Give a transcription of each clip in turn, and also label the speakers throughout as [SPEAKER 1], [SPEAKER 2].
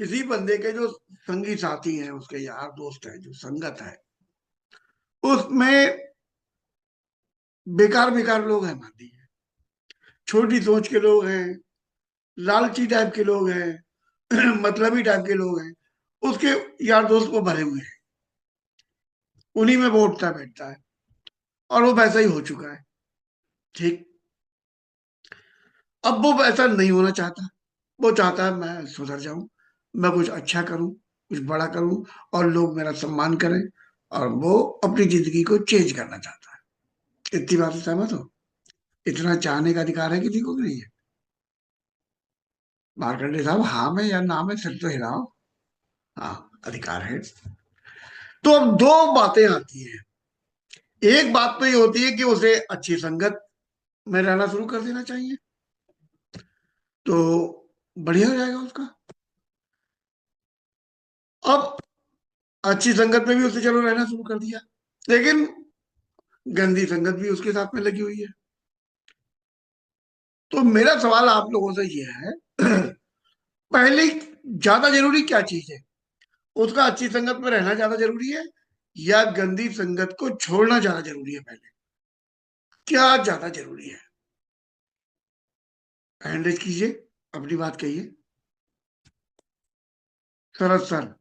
[SPEAKER 1] किसी बंदे के जो संगी साथी हैं, उसके यार दोस्त हैं, जो संगत है, उसमें बेकार बेकार लोग हैं, मानती है, छोटी सोच के लोग हैं, लालची टाइप के लोग हैं, मतलबी टाइप के लोग हैं, उसके यार दोस्त वो भरे हुए हैं, उन्हीं में वो उठता बैठता है, और वो वैसा ही हो चुका है। ठीक। अब वो ऐसा नहीं होना चाहता। वो चाहता है मैं सुधर जाऊं, मैं कुछ अच्छा करूं, कुछ बड़ा करूं, और लोग मेरा सम्मान करें, और वो अपनी जिंदगी को चेंज करना चाहता है। इतनी बात से सहमत हो? इतना चाहने का अधिकार है किसी को कि नहीं है? मार्कंडे साहब, हाँ में या ना में सिर तो हिलाओ। हाँ, अधिकार है। तो अब दो बातें आती हैं। एक बात तो ये होती है कि उसे अच्छी संगत में रहना शुरू कर देना चाहिए, तो बढ़िया हो जाएगा उसका। अब अच्छी संगत में भी उसे चलो रहना शुरू कर दिया, लेकिन गंदी संगत भी उसके साथ में लगी हुई है। तो मेरा सवाल आप लोगों से ये है, पहले ज्यादा जरूरी क्या चीज है? उसका अच्छी संगत में रहना ज्यादा जरूरी है, या गंदी संगत को छोड़ना ज्यादा जरूरी है? पहले क्या ज्यादा जरूरी है? हैंड रेज कीजिए, अपनी बात कहिए, सरस सर।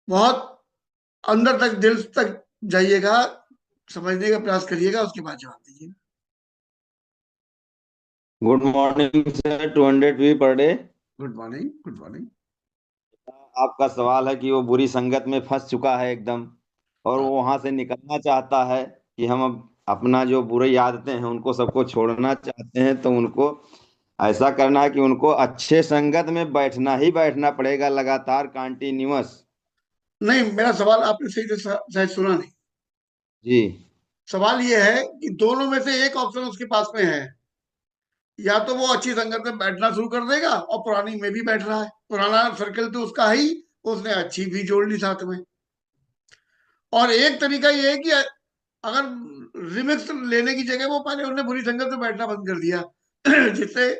[SPEAKER 1] बहुत अंदर तक, दिल तक जाइएगा, समझने का प्रयास करिएगा, उसके बाद जवाब दीजिए।
[SPEAKER 2] Good morning sir. 200 per day.
[SPEAKER 1] Good morning, good morning.
[SPEAKER 2] आपका सवाल है कि वो बुरी संगत में फंस चुका है एकदम, और वो वहां से निकलना चाहता है कि हम अब अपना जो बुरी आदतें हैं उनको सबको छोड़ना चाहते हैं, तो उनको ऐसा करना है कि उनको अच्छे संगत में बैठना ही बैठना पड़ेगा, लगातार कंटिन्यूअस।
[SPEAKER 1] नहीं, मेरा सवाल आपने सही से शायद सुना नहीं।
[SPEAKER 2] जी।
[SPEAKER 1] सवाल ये है कि दोनों में से एक ऑप्शन उसके पास में है। या तो वो अच्छी संगत में बैठना शुरू कर देगा और पुरानी में भी बैठ रहा है, पुराना सर्कल तो उसका ही, उसने अच्छी भी जोड़ ली साथ में। और एक तरीका ये है कि अगर रिमिक्स लेने की जगह वो पहले उन्हें बुरी संगत में बैठना बंद कर दिया, जिससे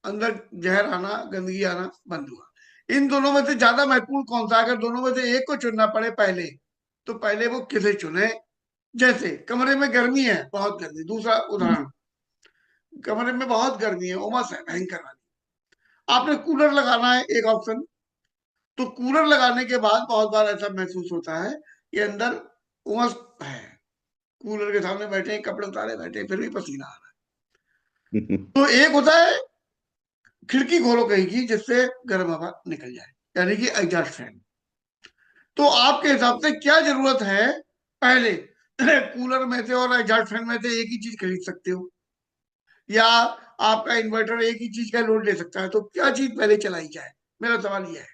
[SPEAKER 1] अंदर जहर आना, गंदगी आना बंद हुआ। इन दोनों में से ज्यादा महत्वपूर्ण कौन सा? अगर दोनों में से एक को चुनना पड़े पहले, तो पहले वो किसे चुने? जैसे कमरे में गर्मी है, बहुत गर्मी, दूसरा उदाहरण, कमरे में बहुत गर्मी है, उमस है भयंकर वाली, आपने कूलर लगाना है, एक ऑप्शन। तो कूलर लगाने के बाद बहुत बार ऐसा महसूस होता है कि अंदर उमस है, कूलर के सामने बैठे हैं, कपड़े उतारे बैठे हैं, फिर भी पसीना आ रहा है। तो एक होता है खिड़की खोलो कहीं की, जिससे गर्म हवा निकल जाए, यानी कि एग्जॉस्ट फैन। तो आपके हिसाब से क्या जरूरत है पहले? कूलर में से और एग्जॉस्ट फैन में से एक ही चीज खरीद सकते हो, या आपका इन्वर्टर एक ही चीज का लोड ले सकता है, तो क्या चीज पहले चलाई जाए? मेरा सवाल यह है।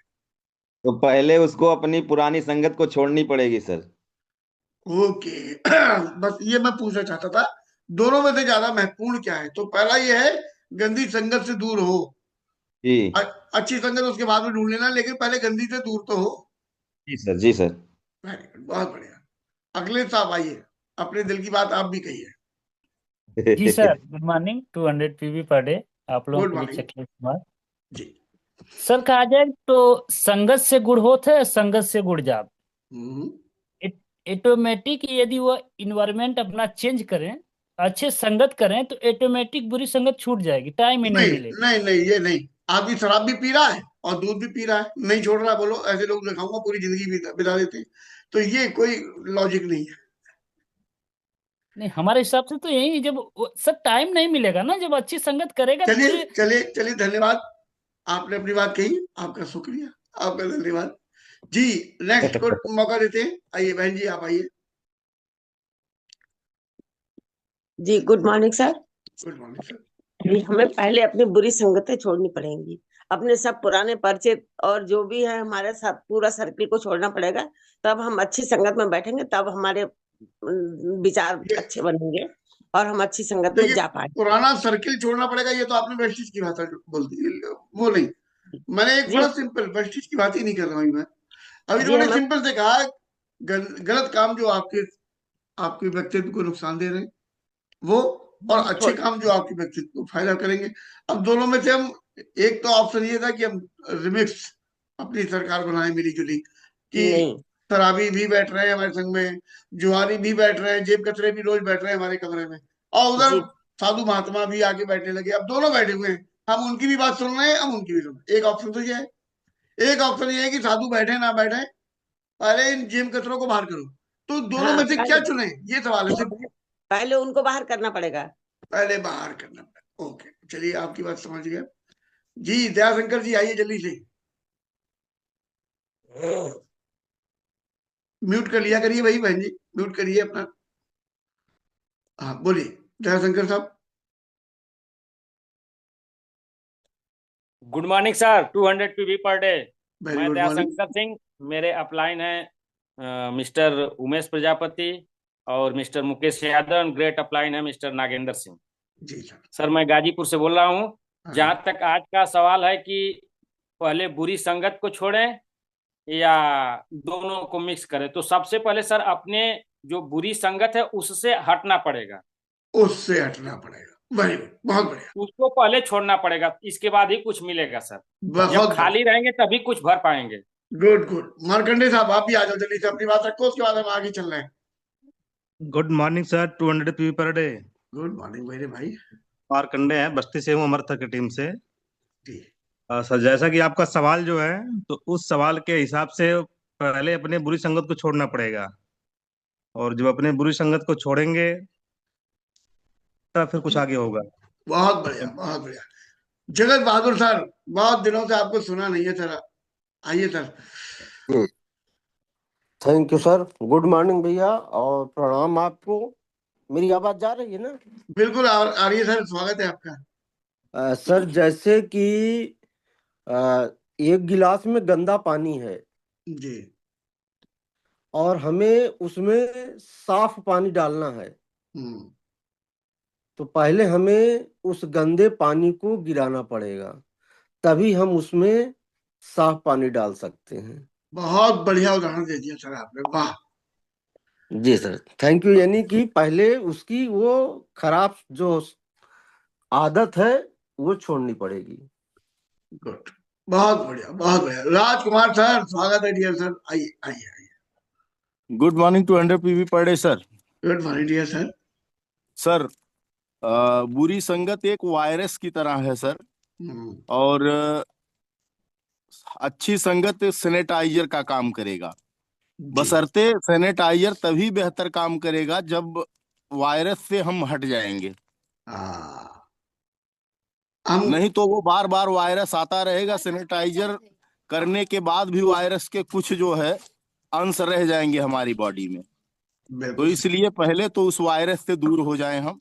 [SPEAKER 2] तो पहले उसको अपनी पुरानी संगत को छोड़नी पड़ेगी सर।
[SPEAKER 1] ओके। बस ये मैं पूछना चाहता था, दोनों में से ज्यादा महत्वपूर्ण क्या है? तो पहला ये है, गंदी संगत से दूर हो।
[SPEAKER 2] जी।
[SPEAKER 1] अच्छी संगत उसके बाद में ढूंढ लेना, लेकिन पहले गंदी से दूर तो हो।
[SPEAKER 2] जी सर, जी सर।
[SPEAKER 1] वेरी गुड, बहुत बढ़िया। अगले साहब आइए, अपने दिल की बात आप भी कहिए।
[SPEAKER 3] जी sir, good morning. 200 PV per day. आप लोगों
[SPEAKER 1] गुड
[SPEAKER 3] के बीच
[SPEAKER 1] मॉर्निंग
[SPEAKER 3] चकित कुमार।
[SPEAKER 1] जी।
[SPEAKER 3] सर, कहा जाए तो संगत से गुड़ होत है, संगत से गुड़ जाप।
[SPEAKER 1] हम्म।
[SPEAKER 3] ऑटोमेटिक यदि वो इन्वायरमेंट अपना चेंज करें, अच्छे संगत करें, तो ऑटोमेटिक बुरी संगत छूट जाएगी, टाइम ही नहीं
[SPEAKER 1] नहीं
[SPEAKER 3] मिलेगा।
[SPEAKER 1] नहीं नहीं, ये नहीं। आदमी शराब भी पी रहा है और दूध भी पी रहा है, नहीं छोड़ रहा, बोलो ऐसे लोग दिखाऊंगा पूरी जिंदगी बिता देते हैं। तो ये कोई लॉजिक नहीं है।
[SPEAKER 3] नहीं, हमारे हिसाब से तो यही, जब सर टाइम नहीं मिलेगा ना, जब अच्छी संगत करेगा तो
[SPEAKER 1] चलिए
[SPEAKER 3] बुरे।
[SPEAKER 1] चलिए चलिए, धन्यवाद। आपने अपनी बात कही, आपका शुक्रिया, आपका धन्यवाद जी। नेक्स्ट को मौका देते हैं। आइए बहन जी, आप आइए।
[SPEAKER 4] जी good morning sir.
[SPEAKER 1] Good morning sir.
[SPEAKER 4] जी, हमें पहले अपनी बुरी संगतें छोड़नी पड़ेंगी, अपने सब पुराने परिचित और जो भी है हमारे सब पूरा सर्किल को छोड़ना पड़ेगा। तब हम अच्छी संगत में बैठेंगे, तब हमारे विचार
[SPEAKER 1] ये
[SPEAKER 4] अच्छे बनेंगे और हम अच्छी संगत में
[SPEAKER 1] देखिए,
[SPEAKER 4] जा पाएंगे।
[SPEAKER 1] पुराना सर्किल छोड़ना पड़ेगा, ये तो आपने वेस्टिज की भाषा बोल दी, वो नहीं। मैंने एक
[SPEAKER 4] जी
[SPEAKER 1] बड़ा सिंपल, वेस्टिज की बात ही नहीं कर रहा हूँ मैं। अभी जो
[SPEAKER 4] जी
[SPEAKER 1] मैंने
[SPEAKER 4] हमें
[SPEAKER 1] सिंपल से कहा, गलत काम जो आपके आपके व्यक्तित्व को नुकसान दे रहे हैं, वो, और अच्छे
[SPEAKER 4] छोड़
[SPEAKER 1] काम जो आपके व्यक्तित्व को फायदा करेंगे। अब दोनों में से हम, एक तो ऑप्शन ये था कि हम रिमिक्स अपनी सरकार बनाए मिली जुली, कि
[SPEAKER 4] नहीं
[SPEAKER 1] शराबी भी बैठ रहे हैं हमारे संग में, जुआरी भी बैठ रहे हैं, जेब कतरे भी रोज बैठ रहे हैं हमारे कमरे में, और उधर
[SPEAKER 4] जी।
[SPEAKER 1] साधु महात्मा भी आके बैठने लगे। अब दोनों बैठे हुए हैं, हम उनकी भी बात सुन रहे हैं, हम उनकी भी सुन रहे हैं। एक ऑप्शन तो ये है, एक ऑप्शन ये है कि साधु बैठे ना बैठे, अरे इन जेब कतरों को बाहर करो। तो दोनों
[SPEAKER 4] हाँ
[SPEAKER 1] में से क्या
[SPEAKER 4] पहले
[SPEAKER 1] चुने, ये सवाल है सिर्फ।
[SPEAKER 4] पहले उनको बाहर करना पड़ेगा।
[SPEAKER 1] पहले बाहर करना पड़ेगा। ओके, चलिए आपकी बात समझ गया। जी दयाशंकर जी आइए जल्दी से, म्यूट कर लिया करिए भाई, बहन जी म्यूट करिए अपना। हाँ बोलिए दयाशंकर साहब।
[SPEAKER 5] Good morning sir, 200 PV per day.
[SPEAKER 1] Very
[SPEAKER 5] मैं
[SPEAKER 1] गुड मॉर्निंग।
[SPEAKER 5] दयाशंकर सिंह, मेरे अपलाइन है मिस्टर उमेश प्रजापति और mister Mukesh Yadav, great upline है मिस्टर नागेंद्र सिंह।
[SPEAKER 1] जी सर।
[SPEAKER 5] सर मैं गाजीपुर से बोल रहा हूँ।
[SPEAKER 1] हाँ
[SPEAKER 5] जहां तक आज का सवाल है कि पहले बुरी संगत को छोड़ें या दोनों को मिक्स करें, तो सबसे पहले सर अपने जो बुरी संगत है उससे हटना पड़ेगा,
[SPEAKER 1] उससे हटना पड़ेगा। वेरी गुड, बहुत बढ़िया।
[SPEAKER 5] उसको पहले छोड़ना पड़ेगा, इसके बाद ही कुछ मिलेगा सर। जब
[SPEAKER 1] बहुत
[SPEAKER 5] खाली रहेंगे तभी कुछ भर पाएंगे।
[SPEAKER 1] Good good. मार्कंडे साहब आप भी आ जाओ जल्दी से, अपनी बात रखो, उसके बाद हम आगे चल रहे हैं।
[SPEAKER 6] Good morning sir, 200 PV per day.
[SPEAKER 1] Good morning मेरे भाई।
[SPEAKER 6] मार्कंडे है, बस्ती से हूँ, अमरथा की टीम से।
[SPEAKER 1] जी
[SPEAKER 6] सर जैसा कि आपका सवाल जो है, तो उस सवाल के हिसाब से पहले अपने बुरी संगत को छोड़ना पड़ेगा, और जब अपने बुरी संगत को छोड़ेंगे तब फिर कुछ आगे होगा।
[SPEAKER 1] बहुत बढ़िया, बहुत बढ़िया। जगत बहादुर सर, बहुत दिनों से आपको सुना नहीं है सर, आइए sir.
[SPEAKER 7] Thank you sir. Good morning भैया और प्रणाम आपको। मेरी आवाज जा रही है ना?
[SPEAKER 1] बिल्कुल आ रही है सर, स्वागत है आपका।
[SPEAKER 7] सर जैसे कि एक गिलास में गंदा पानी है
[SPEAKER 1] जी
[SPEAKER 7] और हमें उसमें साफ पानी डालना है,
[SPEAKER 1] हम्म,
[SPEAKER 7] तो पहले हमें उस गंदे पानी को गिराना पड़ेगा, तभी हम उसमें साफ पानी डाल सकते हैं।
[SPEAKER 1] बहुत बढ़िया उदाहरण दे दिया सर आपने, वाह।
[SPEAKER 7] जी सर, थैंक यू। यानी कि पहले उसकी वो खराब जो आदत है वो छोड़नी पड़ेगी।
[SPEAKER 1] गुड, बहुत बढ़िया, बहुत बढ़िया। राजकुमार सर स्वागत है डियर सर, आइए आइए आइए।
[SPEAKER 8] Good morning, 200 PV per day sir.
[SPEAKER 1] Good morning dear sir.
[SPEAKER 8] Sir बुरी संगत एक वायरस की तरह है सर,
[SPEAKER 1] हम्म,
[SPEAKER 8] और अच्छी संगत सैनिटाइजर का काम करेगा।
[SPEAKER 1] जी
[SPEAKER 8] बशर्ते सैनिटाइजर तभी बेहतर काम करेगा जब वायरस से हम हट जाएंगे,
[SPEAKER 1] हाँ, हम
[SPEAKER 8] नहीं तो वो बार बार वायरस आता रहेगा। सैनिटाइजर करने के बाद भी वायरस के कुछ जो है अंश रह जाएंगे हमारी बॉडी में। तो
[SPEAKER 1] बिल्कुल सर।
[SPEAKER 8] इसलिए पहले तो उस वायरस से दूर हो जाएं हम,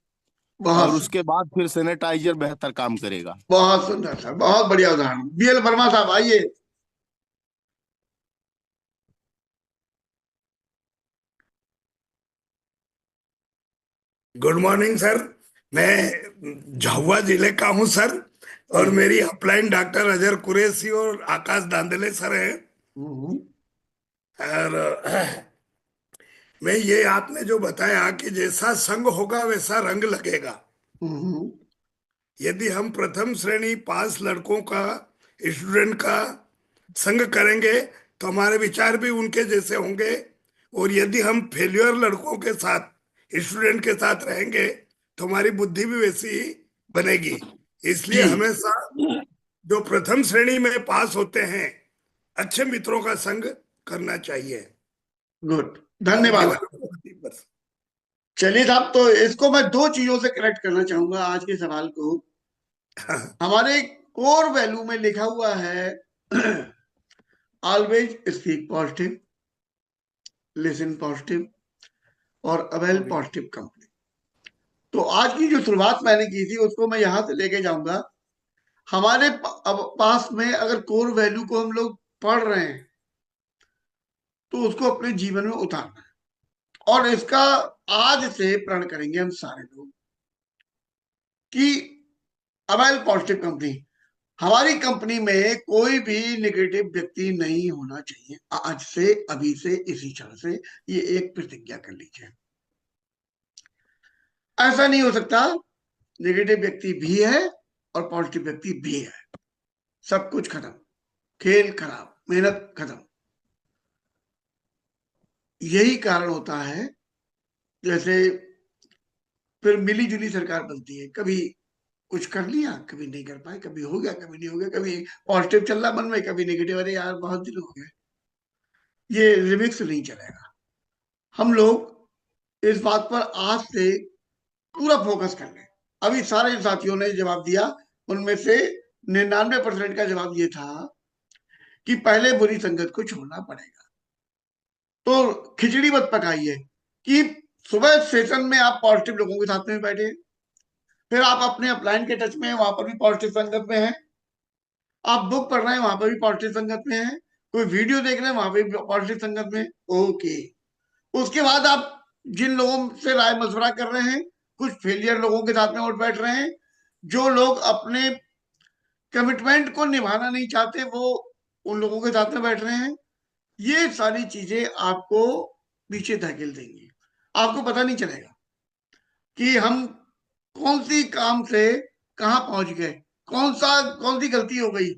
[SPEAKER 8] और
[SPEAKER 1] बहुत
[SPEAKER 8] उसके बाद फिर सैनिटाइजर बेहतर काम करेगा।
[SPEAKER 1] बहुत सुंदर सर, बहुत बढ़िया उदाहरण। बीएल वर्मा साहब आइए।
[SPEAKER 9] Good morning sir. मैं झाबुआ जिले का हूं सर, और मेरी अपलाइन डॉक्टर अजहर कुरैशी और आकाश दांदले सर है।
[SPEAKER 1] हम्म,
[SPEAKER 9] और मैं ये आपने जो बताया कि जैसा संग होगा वैसा रंग लगेगा।
[SPEAKER 1] हम्म,
[SPEAKER 9] यदि हम प्रथम श्रेणी पास लड़कों का, स्टूडेंट का संग करेंगे तो हमारे विचार भी उनके जैसे होंगे, और यदि हम फेल्यूर लड़कों के साथ, स्टूडेंट के साथ रहेंगे तो हमारी बुद्धि भी वैसी ही बनेगी। इसलिए
[SPEAKER 1] जी
[SPEAKER 9] हमेशा जो प्रथम श्रेणी में पास होते हैं अच्छे मित्रों का संग करना चाहिए।
[SPEAKER 1] गुड, धन्यवाद।
[SPEAKER 9] बस।
[SPEAKER 1] चलिए साहब, तो इसको मैं दो चीजों से करेक्ट करना चाहूंगा आज के सवाल को। हमारे कोर वैल्यू में लिखा हुआ है always speak positive, listen positive और अवेल पॉजिटिव कंपनी। तो आज की जो शुरुआत मैंने की थी उसको मैं यहां से लेके जाऊंगा। हमारे अब पास में अगर कोर वैल्यू को हम लोग पढ़ रहे हैं तो उसको अपने जीवन में उतारना है, और इसका आज से प्रण करेंगे हम सारे लोग कि अवेल पॉजिटिव कंपनी। हमारी कंपनी में कोई भी नेगेटिव व्यक्ति नहीं होना चाहिए। आज से, अभी से, इसी क्षण से ये एक प्रतिज्ञा कर लीजिए। ऐसा नहीं हो सकता, नेगेटिव व्यक्ति भी है और पॉजिटिव व्यक्ति भी है, सब कुछ खत्म, खेल खराब, मेहनत खत्म। यही कारण होता है, जैसे फिर मिली जुली सरकार बनती है, कभी कुछ कर लिया, कभी नहीं कर पाए, कभी हो गया, कभी नहीं हो गया, कभी पॉजिटिव चल रहा मन में, कभी नेगेटिव, अरे यार बहुत दिन हो गए। ये रिमिक्स नहीं चलेगा। हम लोग इस बात पर आज से पूरा फोकस कर लें। अभी सारे साथियों ने जवाब दिया, उनमें से 99% का जवाब ये था कि पहले बुरी संगत को छोड़ना पड़ेगा। तो खिचड़ी मत पकाइए कि सुबह सेशन में आप पॉजिटिव लोगों के साथ में बैठे, फिर आप अपने अपलाइन के टच में हैं, वहां पर भी पॉजिटिव संगत में है, आप बुक पढ़ रहे हैं वहां पर भी पॉजिटिव संगत में है, कोई वीडियो देख रहे हैं वहां पर भी पॉजिटिव संगत में, ओके। उसके बाद आप जिन लोगों से राय मशवरा कर रहे हैं, कुछ फेलियर लोगों के साथ में उठ बैठ रहे हैं, जो लोग अपने कमिटमेंट को निभाना नहीं चाहते वो उन लोगों के साथ में बैठ रहे हैं। ये सारी चीजें आपको पीछे धकेल देंगी। आपको पता नहीं चलेगा कि हम कौन सी काम से कहां पहुंच गए, कौन सी गलती हो गई,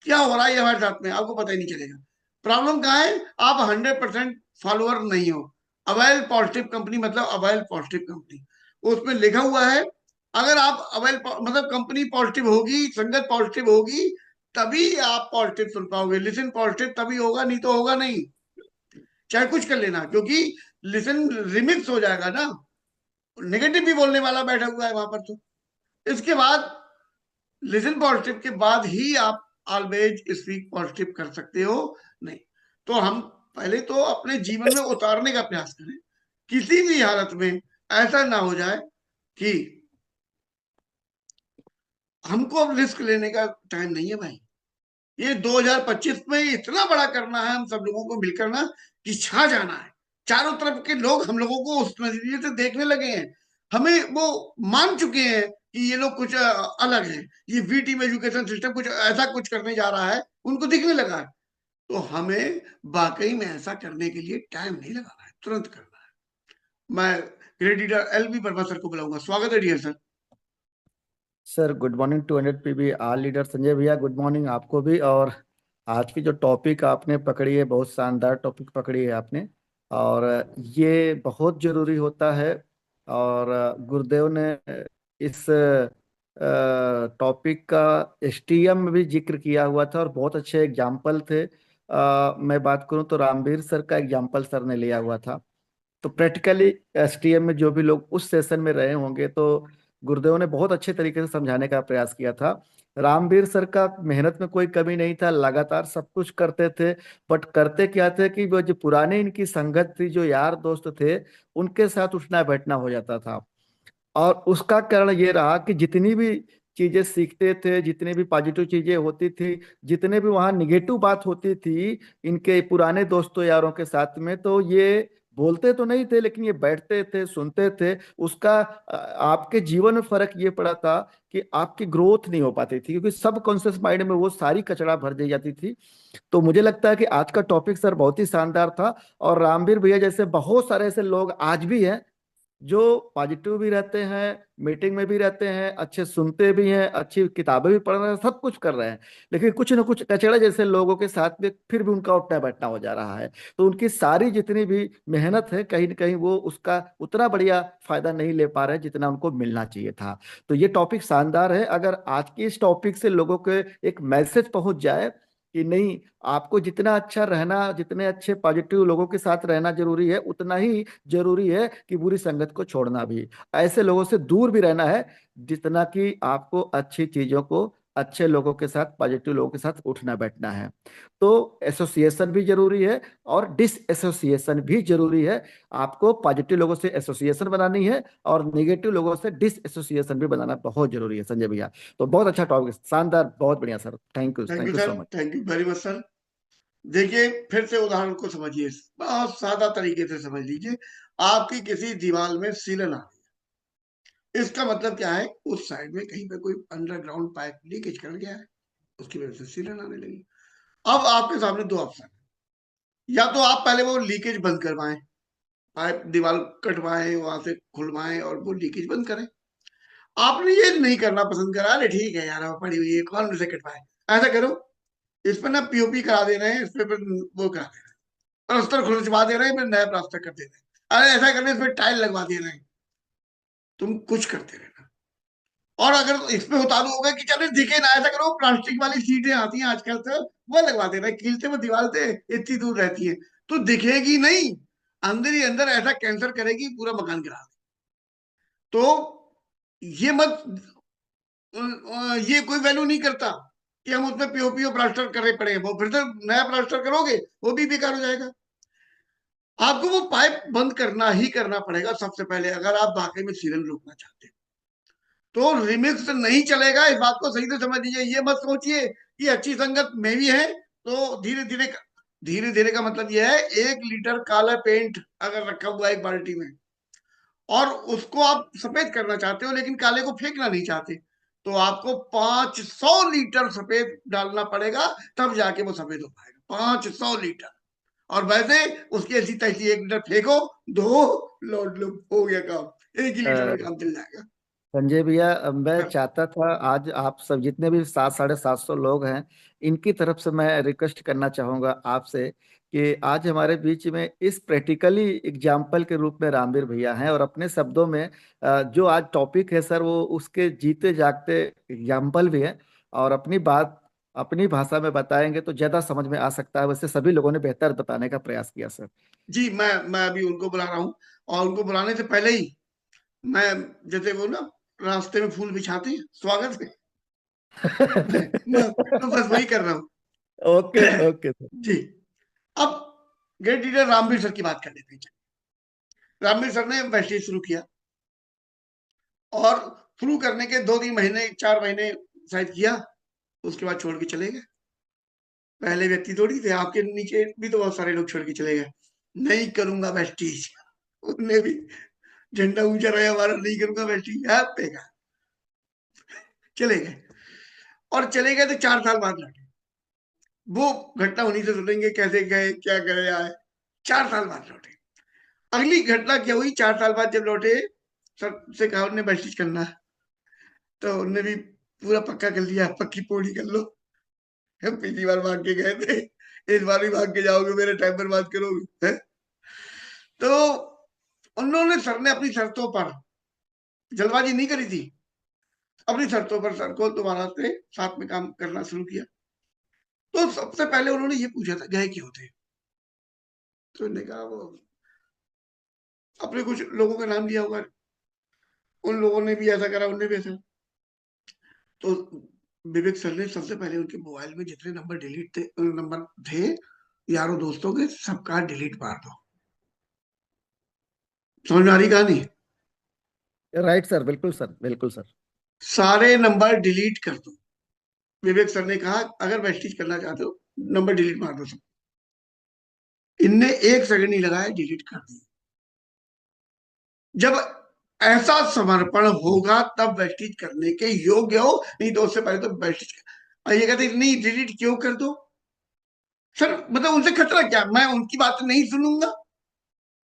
[SPEAKER 1] क्या हो रहा है हमारे साथ में, आपको पता ही नहीं चलेगा। प्रॉब्लम कहाँ है, आप 100% फॉलोअर नहीं हो। अवेल पॉजिटिव कंपनी मतलब अवेल पॉजिटिव कंपनी, उसमें लिखा हुआ है अगर आप अवेल मतलब कंपनी पॉजिटिव होगी, संगत पॉजिटिव होगी, तभी आप पॉजिटिव सुन पाओगे। लिसन पॉजिटिव तभी होगा, नहीं तो होगा नहीं, चाहे कुछ कर लेना, क्योंकि लिसन रिमिक्स हो जाएगा ना, नेगेटिव भी बोलने वाला बैठा हुआ है वहां पर। तो इसके बाद लिसन पॉजिटिव के बाद ही आप ऑलवेज स्पीक पॉजिटिव कर सकते हो। नहीं तो हम पहले तो अपने जीवन में उतारने का प्रयास करें, किसी भी हालत में ऐसा ना हो जाए कि हमको अब रिस्क लेने का टाइम नहीं है भाई। ये 2025 में इतना बड़ा करना है हम सब लोगों को मिलकर ना, कि छा जाना है। चारों तरफ के लोग हम लोगों को उस नजरिए से देखने लगे हैं, हमें वो मान चुके हैं कि ये लोग कुछ अलग है, ये वी टीम एजुकेशन सिस्टम कुछ ऐसा कुछ करने जा रहा है, उनको दिखने लगा है। तो हमें वाकई में ऐसा करने के लिए टाइम नहीं लगाना है, तुरंत करना है। मैं grade leader LV Verma sir को बुलाऊंगा। स्वागत है dear sir.
[SPEAKER 10] Sir good morning to 200 PB all leader. Sanjay भैया गुड मॉर्निंग आपको भी। और आज की जो टॉपिक आपने पकड़ी है, बहुत शानदार टॉपिक पकड़ी है आपने, और ये बहुत जरूरी होता है। और गुरुदेव ने इस टॉपिक का STM में भी जिक्र किया हुआ था और बहुत अच्छे एग्जाम्पल थे। मैं बात करूं तो रामवीर सर का एग्जाम्पल सर ने लिया हुआ था। तो प्रैक्टिकली STM में जो भी लोग उस सेशन में रहे होंगे, तो गुरुदेव ने बहुत अच्छे तरीके से समझाने का प्रयास किया था। रामवीर सर का मेहनत में कोई कमी नहीं था, लगातार सब कुछ करते थे। बट करते क्या थे कि वो जो पुराने इनकी संगत थी, जो यार दोस्त थे, उनके साथ उठना बैठना हो जाता था। और उसका कारण ये रहा कि जितनी भी चीजें सीखते थे, जितनी भी पॉजिटिव चीजें होती थी, जितने भी वहां निगेटिव बात होती थी इनके पुराने दोस्तों यारों के साथ में, तो ये बोलते तो नहीं थे, लेकिन ये बैठते थे, सुनते थे। उसका आपके जीवन में फर्क ये पड़ा था कि आपकी ग्रोथ नहीं हो पाती थी, क्योंकि सब कॉन्शियस माइंड में वो सारी कचरा भर दी जाती थी। तो मुझे लगता है कि आज का टॉपिक सर बहुत ही शानदार था। और रामवीर भैया जैसे बहुत सारे ऐसे लोग आज भी हैं जो पॉजिटिव भी रहते हैं, मीटिंग में भी रहते हैं, अच्छे सुनते भी हैं, अच्छी किताबें भी पढ़ रहे हैं, सब कुछ कर रहे हैं, लेकिन कुछ न कुछ कचड़ा जैसे लोगों के साथ में फिर भी उनका उठना बैठना हो जा रहा है। तो उनकी सारी जितनी भी मेहनत है, कहीं न कहीं वो उसका उतना बढ़िया फायदा नहीं ले पा रहे जितना उनको मिलना चाहिए था। तो ये टॉपिक शानदार है। अगर आज के इस टॉपिक से लोगों के एक मैसेज पहुंच जाए कि नहीं, आपको जितना अच्छा रहना, जितने अच्छे पॉजिटिव लोगों के साथ रहना जरूरी है, उतना ही जरूरी है कि बुरी संगत को छोड़ना भी, ऐसे लोगों से दूर भी रहना है, जितना कि आपको अच्छी चीजों को, अच्छे लोगों के साथ, पॉजिटिव लोगों के साथ उठना बैठना है। तो एसोसिएशन भी जरूरी है और डिस एसोसिएशन भी जरूरी है। आपको पॉजिटिव लोगों से एसोसिएशन बनानी है और निगेटिव लोगों से डिस एसोसिएशन भी बनाना बहुत जरूरी है संजय भैया। तो बहुत अच्छा टॉपिक, शानदार, बहुत बढ़िया sir. Thank you
[SPEAKER 1] thank you
[SPEAKER 10] so
[SPEAKER 1] sir,
[SPEAKER 10] much.
[SPEAKER 1] Thank you very much sir. देखिए फिर से उदाहरण को समझिए, बहुत सादा तरीके से समझ लीजिए। आपकी किसी दीवार में सीलन आ गई, इसका मतलब क्या है, उस साइड में कहीं पे कोई अंडरग्राउंड पाइप लीकेज कर गया है, उसकी वजह से सीलन आने लगी। अब आपके सामने दो ऑप्शन है, या तो आप पहले वो लीकेज बंद करवाएं, पाइप दीवार कटवाएं, वहां से खुलवाएं और वो लीकेज बंद करें। आपने ये नहीं करना पसंद करा, अरे ठीक है यार वो पड़ी हुई है, कौन से कटवाए, ऐसा करो इस पे ना पीओपी करा दे रहे हैं, इस पे वो करा दे रहे हैं, प्लास्टर खुलवा दे रहे हैं, फिर नया प्लास्टर कर दे रहे हैं। अरे ऐसा करने, इस पे टाइल लगवा दे रहे हैं। तुम कुछ करते रहना। और अगर इस पे उतारू होगा कि चलो दिखे ना, ऐसा करो प्लास्टिक वाली सीटें आती हैं आजकल से, वो लगवा देना है, कीलते वो दीवार से इतनी दूर रहती है, तो दिखेगी नहीं, अंदर ही अंदर ऐसा कैंसर करेगी, पूरा मकान गिरा देगी। तो ये मत, ये कोई वैल्यू नहीं करता कि हम उसमें पीओपी और प्लास्टर करे पड़े, वो फिर से नया प्लास्टर करोगे वो भी बेकार हो जाएगा। आपको वो पाइप बंद करना ही करना पड़ेगा सबसे पहले, अगर आप वाकई में सीलन रोकना चाहते हैं। तो रिमिक्स नहीं चलेगा, इस बात को सही से समझ लीजिए। ये मत सोचिए कि अच्छी संगत में भी है तो धीरे धीरे, धीरे धीरे का मतलब यह है 1 लीटर काला पेंट अगर रखा हुआ है एक बाल्टी में, और उसको आप सफेद करना चाहते हो लेकिन काले को फेंकना नहीं चाहते, तो आपको 500 लीटर सफेद डालना पड़ेगा, तब जाके वो सफेद हो पाएगा। 500 लीटर। और वैसे उसकी ऐसी तैसी 1 लीटर फेंको, दो, लौट लो, हो गया काम, 1 ही लीटर में काम चल जाएगा।
[SPEAKER 10] संजय भैया, मैं चाहता था आज आप सब जितने भी 700-750 लोग हैं, इनकी तरफ से मैं रिक्वेस्ट करना चाहूंगा आपसे कि आज हमारे बीच में इस प्रैक्टिकली एग्जाम्पल के रूप में रामवीर भैया हैं, और अपने शब्दों में जो आज टॉपिक है सर, वो उसके जीते जागते एग्जाम्पल भी है, और अपनी बात अपनी भाषा में बताएंगे तो ज्यादा समझ में आ सकता है। वैसे सभी लोगों ने बेहतर बताने का प्रयास किया सर।
[SPEAKER 1] जी, मैं अभी उनको बुला रहा हूँ, और उनको बुलाने से पहले ही मैं, जैसे वो ना रास्ते में फूल बिछाते हैं स्वागत है, मैं बस वही कर रहा हूँ।
[SPEAKER 10] Okay okay sir.
[SPEAKER 1] जी। अब ग्रेट लीडर रामवीर सर की बात कर लेते हैं। रामवीर सर ने वेस्टेज शुरू किया, और शुरू करने के 2-3 महीने 4 महीने शायद किया, उसके बाद छोड़ के चले गए। पहले व्यक्ति थोड़ी थे, आपके नीचे भी तो बहुत सारे लोग छोड़ के चले गए, नहीं करूंगा वेस्टेज, उनने भी झंडा ऊंचा रहा हमारा, नहीं करूंगा वेस्टेज, पेगा, चले गए। और चले गए तो 4 साल बाद लौटे। वो घटना उन्हीं से सुनेंगे, कैसे गए, क्या गए आए। 4 साल बाद लौटे। अगली घटना क्या हुई, 4 साल बाद जब लौटे, सर से कहा उन्हें मैसेज करना है, तो उन्होंने भी पूरा पक्का कर लिया, पक्की पौड़ी कर लो, हम पिछली बार भाग के गए थे, इस बार भी भाग के जाओगे, मेरे टाइम पर बात करोगे, है? तो उन्होंने, सर ने अपनी शर्तों पर जल्दबाजी नहीं करी थी, अपनी शर्तों पर सर को दोबारा से साथ में काम करना शुरू किया। तो सबसे पहले उन्होंने ये पूछा था, गए क्यों थे? तो उन्होंने कहा वो अपने कुछ लोगों का नाम लिया होगा, उन लोगों ने भी ऐसा करा, उनने भी ऐसा। तो विवेक सर ने सबसे पहले उनके मोबाइल में जितने नंबर थे यारों दोस्तों के, सबका डिलीट मार दो। समझ में आ रही कहानी?
[SPEAKER 10] राइट सर, बिल्कुल सर, बिल्कुल सर।
[SPEAKER 1] सारे नंबर डिलीट कर दो। विवेक सर ने कहा अगर वेस्टिज करना चाहते हो नंबर डिलीट मार दो सब। इनने 1 सेकंड नहीं लगाया, डिलीट कर दिया। जब ऐसा समर्पण होगा तब वेस्टिज करने के योग्य हो, नहीं तो उससे पहले तो वेस्टिज ये कहते नहीं डिलीट क्यों कर दो सर, मतलब उनसे खतरा क्या, मैं उनकी बात नहीं सुनूंगा,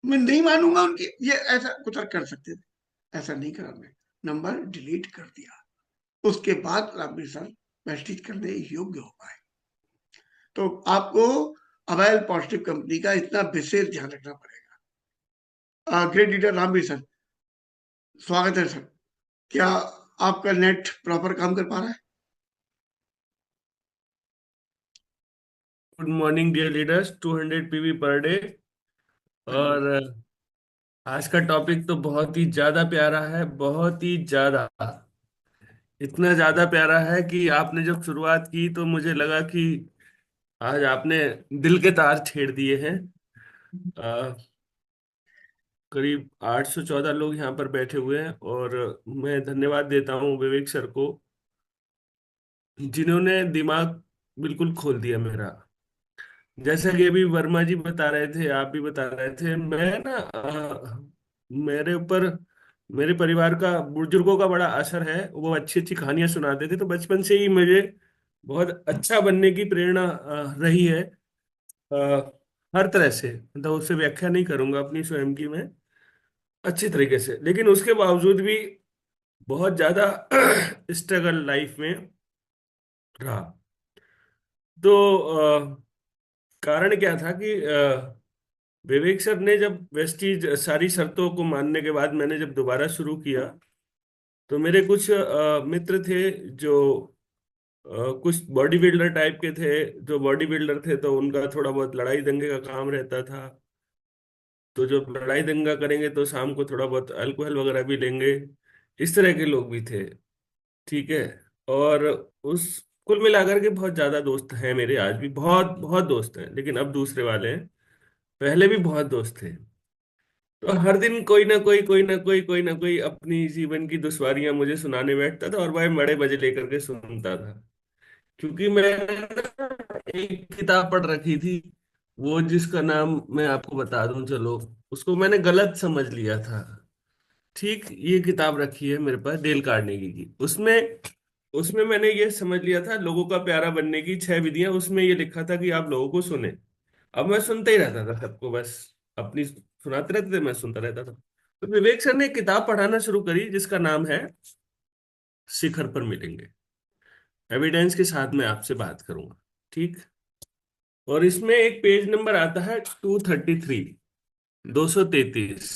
[SPEAKER 1] मैं नहीं मानूंगा उनकी, ये ऐसा कुछ कर सकते थे, ऐसा नहीं करा, मैं नंबर डिलीट कर दिया। उसके बाद रामवीर सर वेस्टिज करने योग्य हो पाए। तो आपको अवैल पॉजिटिव कंपनी का इतना विशेष ध्यान रखना पड़ेगा। ग्रेट लीडर रामवीर सर, स्वागत है सर। क्या आपका नेट प्रॉपर काम कर पा रहा है?
[SPEAKER 11] Good morning dear leaders, 200 PV per day. और आज का टॉपिक तो बहुत ही ज्यादा प्यारा है, बहुत ही ज्यादा, इतना ज्यादा प्यारा है कि आपने जब शुरुआत की तो मुझे लगा कि आज आपने दिल के तार छेड़ दिए हैं। करीब 814 लोग यहाँ पर बैठे हुए हैं, और मैं धन्यवाद देता हूँ विवेक सर को, जिन्होंने दिमाग बिल्कुल खोल दिया मेरा। जैसा कि अभी वर्मा जी बता रहे थे, आप भी बता रहे थे, मैं ना मेरे ऊपर मेरे परिवार का, बुजुर्गों का बड़ा असर है। वो अच्छी अच्छी कहानियां सुनाते थे, तो बचपन से ही मुझे बहुत अच्छा बनने की प्रेरणा रही है। हर तरह से, मतलब उससे व्याख्या नहीं करूंगा अपनी स्वयं की मैं, अच्छी तरीके से। लेकिन उसके बावजूद भी बहुत ज्यादा स्ट्रगल लाइफ में रहा। तो कारण क्या था कि विवेक सर ने जब वेस्टीज सारी शर्तों को मानने के बाद मैंने जब दोबारा शुरू किया, तो मेरे कुछ मित्र थे जो कुछ बॉडी बिल्डर टाइप के थे। जो बॉडी बिल्डर थे तो उनका थोड़ा बहुत लड़ाई दंगे का काम रहता था। तो जब लड़ाई दंगा करेंगे तो शाम को थोड़ा बहुत अल्कोहल वगैरह भी लेंगे। इस तरह के लोग भी थे। ठीक है। और उस कुल मिलाकर के बहुत ज्यादा दोस्त हैं मेरे, आज भी बहुत बहुत दोस्त हैं, लेकिन अब दूसरे वाले हैं। पहले भी बहुत दोस्त थे। तो हर दिन कोई ना कोई अपनी जीवन की दुश्वारियां मुझे सुनाने बैठता था, और वह बड़े मजे लेकर के सुनता था। क्योंकि मैंने ना एक किताब पढ़ रखी थी, वो जिसका नाम मैं आपको बता दूं, चलो। उसको मैंने गलत समझ लिया था। ठीक, ये किताब रखी है मेरे पास, डेल कार्नेगी की। उसमें उसमें मैंने ये समझ लिया था, लोगों का प्यारा बनने की 6 विधियां। उसमें ये लिखा था कि आप लोगों को सुने। अब मैं सुनता ही रहता था सबको, बस अपनी सुनाते रहते थे, मैं सुनता रहता था। तो विवेक सर ने एक किताब पढ़ाना शुरू करी जिसका नाम है शिखर पर मिलेंगे। एविडेंस के साथ मैं आपसे बात करूंगा। ठीक। और इसमें एक पेज नंबर आता है 233, 233।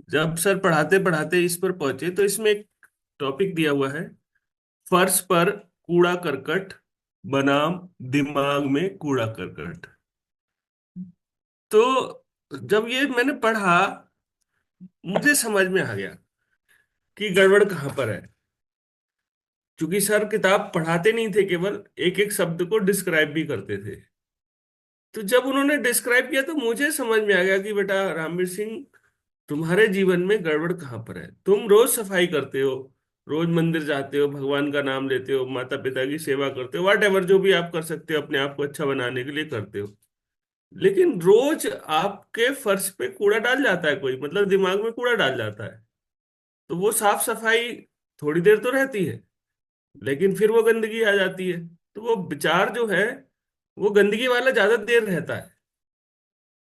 [SPEAKER 11] जब सर पढ़ाते पढ़ाते इस पर पहुंचे तो इसमें एक टॉपिक दिया हुआ है, फर्श पर कूड़ा करकट बनाम दिमाग में कूड़ा करकट। तो जब ये मैंने पढ़ा, मुझे समझ में आ गया कि गड़बड़ कहाँ पर है। क्योंकि सर किताब पढ़ाते नहीं थे, केवल एक एक शब्द को डिस्क्राइब भी करते थे। तो जब उन्होंने डिस्क्राइब किया तो मुझे समझ में आ गया कि बेटा रामवीर सिंह, तुम्हारे जीवन में गड़बड़ कहाँ पर है। तुम रोज सफाई करते हो, रोज मंदिर जाते हो, भगवान का नाम लेते हो, माता पिता की सेवा करते हो, वट एवर जो भी आप कर सकते हो अपने आप को अच्छा बनाने के लिए करते हो। लेकिन रोज आपके फर्श पे कूड़ा डाल जाता है कोई, मतलब दिमाग में कूड़ा डाल जाता है। तो वो साफ सफाई थोड़ी देर तो रहती है, लेकिन फिर वो गंदगी आ जाती है। तो वो विचार जो है वो गंदगी वाला ज्यादा देर रहता है।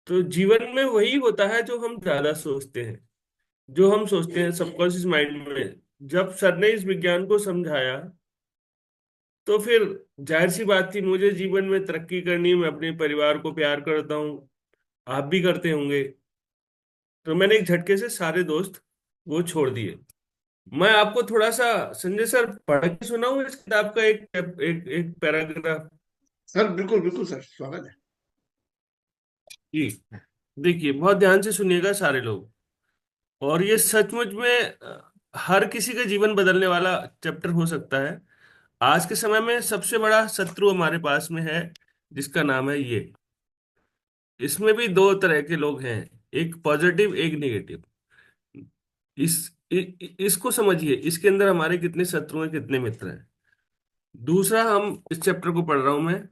[SPEAKER 11] तो जीवन में वही होता है जो हम ज्यादा सोचते हैं, जो हम सोचते हैं सबकॉन्शियस माइंड में। जब सर ने इस विज्ञान को समझाया तो फिर जाहिर सी बात थी, मुझे जीवन में तरक्की करनी है, मैं अपने परिवार को प्यार करता हूँ, आप भी करते होंगे। तो मैंने एक झटके से सारे दोस्त वो छोड़ दिए। मैं आपको थोड़ा सा संजय सर पढ़ के सुनाऊं इस किताब का एक एक एक पैराग्राफ।
[SPEAKER 1] सर बिल्कुल बिल्कुल सर, स्वागत है।
[SPEAKER 11] जी, देखिए बहुत ध्यान से सुनिएगा सारे लोग। और ये सचमुच में हर किसी का जीवन बदलने वाला चैप्टर हो सकता है। आज के समय में सबसे बड़ा शत्रु हमारे पास में है, जिसका नाम है ये। इसमें भी दो तरह के लोग हैं, एक पॉजिटिव एक नेगेटिव। इसको समझिए, इसके अंदर हमारे कितने शत्रु हैं, कितने मित्र हैं। दूसरा, हम इस चैप्टर को पढ़ रहा हूं मैं।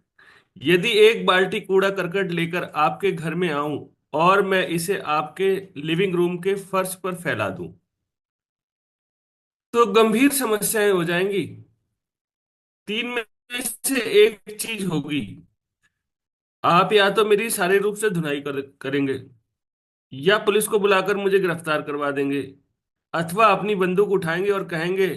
[SPEAKER 11] यदि एक बाल्टी कूड़ा करकट लेकर आपके घर में आऊं और मैं इसे आपके लिविंग रूम के फर्श पर फैला दूं, तो गंभीर समस्याएं हो जाएंगी। तीन में से एक चीज होगी, आप या तो मेरी शारीरिक रूप से धुनाई करेंगे, या पुलिस को बुलाकर मुझे गिरफ्तार करवा देंगे, अथवा अपनी बंदूक उठाएंगे और कहेंगे,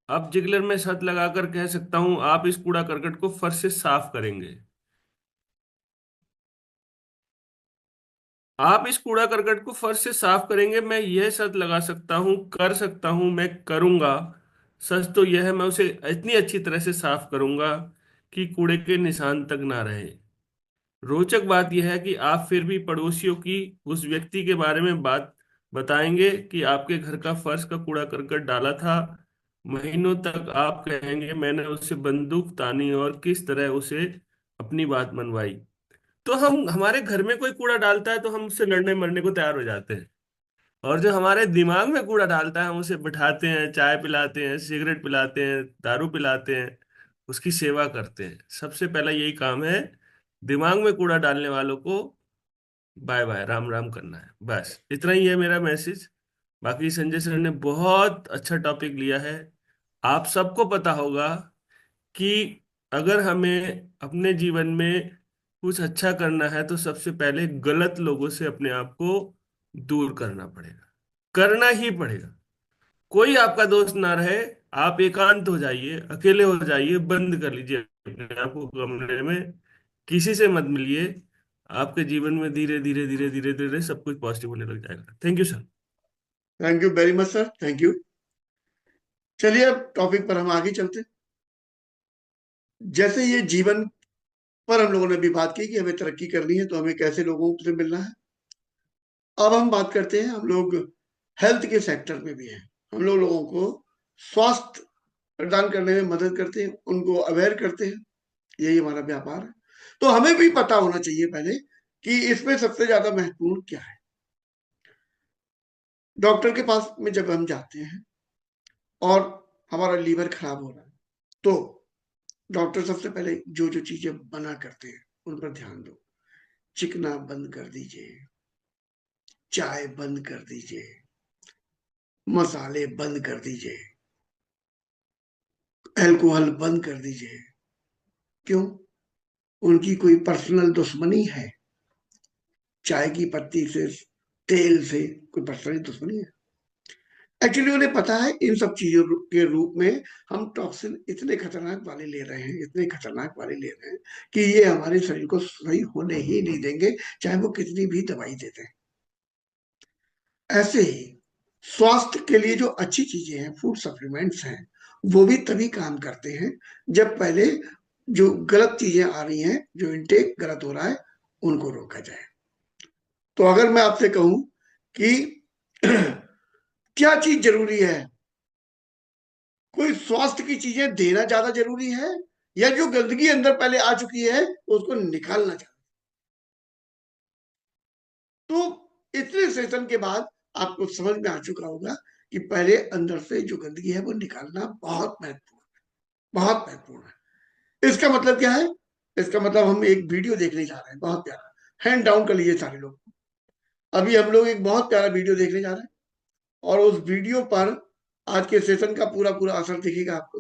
[SPEAKER 11] अब जिगलर में शर्त लगाकर कह सकता हूं, आप इस कूड़ा करकट को फर्श से साफ करेंगे। आप इस कूड़ा करकट को फर्श से साफ करेंगे, मैं यह शर्त लगा सकता हूं, कर सकता हूं, मैं करूंगा। सच तो यह है, मैं उसे इतनी अच्छी तरह से साफ करूंगा कि कूड़े के निशान तक ना रहे। रोचक बात यह है कि आप फिर भी पड़ोसियों की उस व्यक्ति के बारे में बात बताएंगे कि आपके घर का फर्श का कूड़ा करकट डाला था। महीनों तक आप कहेंगे, मैंने उससे बंदूक तानी और किस तरह उसे अपनी बात मनवाई। तो हम, हमारे घर में कोई कूड़ा डालता है तो हम उससे लड़ने मरने को तैयार हो जाते हैं। और जो हमारे दिमाग में कूड़ा डालता है, हम उसे बिठाते हैं, चाय पिलाते हैं, सिगरेट पिलाते हैं, दारू पिलाते हैं, उसकी सेवा करते हैं। सबसे पहला यही काम है, दिमाग में कूड़ा डालने वालों को बाय बाय, राम राम करना है। बस इतना ही है मेरा मैसेज। बाकी संजय सर ने बहुत अच्छा टॉपिक लिया है। आप सबको पता होगा कि अगर हमें अपने जीवन में कुछ अच्छा करना है तो सबसे पहले गलत लोगों से अपने आप को दूर करना पड़ेगा, करना ही पड़ेगा। कोई आपका दोस्त ना रहे, आप एकांत हो जाइए, अकेले हो जाइए, बंद कर लीजिए अपने आप को कमरे में, किसी से मत मिलिए। आपके जीवन में धीरे धीरे धीरे धीरे धीरे सब कुछ पॉजिटिव होने लग जाएगा। Thank you sir.
[SPEAKER 1] Thank you very much sir, thank you. चलिए अब टॉपिक पर हम आगे चलते। जैसे ये जीवन पर हम लोगों ने भी बात की कि हमें तरक्की करनी है तो हमें कैसे लोगों से मिलना है। अब हम बात करते हैं, हम लोग हेल्थ के सेक्टर में भी हैं। हम लोग लोगों को स्वास्थ्य प्रदान करने में मदद करते हैं, उनको अवेयर करते हैं, यही हमारा व्यापार है। तो हमें भी पता होना चाहिए पहले कि इसमें सबसे ज्यादा महत्वपूर्ण क्या है। डॉक्टर के पास में जब हम जाते हैं और हमारा लीवर खराब हो रहा है तो डॉक्टर सबसे पहले जो जो चीजें मना करते हैं उन पर ध्यान दो। चिकना बंद कर दीजिए, चाय बंद कर दीजिए, मसाले बंद कर दीजिए, अल्कोहल बंद कर दीजिए। क्यों? उनकी कोई पर्सनल दुश्मनी है? चाय की पत्ती से, तेल से कोई पर्सनल दुश्मनी है? एक्चुअली उन्हें पता है इन सब चीजों के रूप में हम टॉक्सिन इतने खतरनाक वाले ले रहे हैं, इतने खतरनाक वाले ले रहे हैं कि ये हमारे शरीर को सही होने ही नहीं देंगे, चाहे वो कितनी भी दवाई देते हैं। ऐसे ही स्वास्थ्य के लिए जो अच्छी चीजें हैं, फूड सप्लीमेंट्स हैं, वो भी तभी काम करते हैं जब पहले जो गलत चीजें आ रही हैं, जो इनटेक गलत हो रहा है, उनको रोका जाए। तो अगर मैं आपसे कहूं कि क्या चीज जरूरी है, कोई स्वास्थ्य की चीजें देना ज्यादा जरूरी है या जो गंदगी अंदर पहले आ चुकी है उसको निकालना चाहिए? तो इतने सेशन के बाद आपको समझ में आ चुका होगा कि पहले अंदर से जो गंदगी है वो निकालना बहुत महत्वपूर्ण है, बहुत महत्वपूर्ण है। इसका मतलब क्या है? इसका मतलब हम एक वीडियो देखने जा रहे हैं, बहुत प्यारा। हैंड डाउन कर लीजिए सारे लोग। अभी हम लोग एक बहुत प्यारा वीडियो देखने जा रहे हैं और उस वीडियो पर आज के सेशन का पूरा पूरा असर दिखेगा आपको।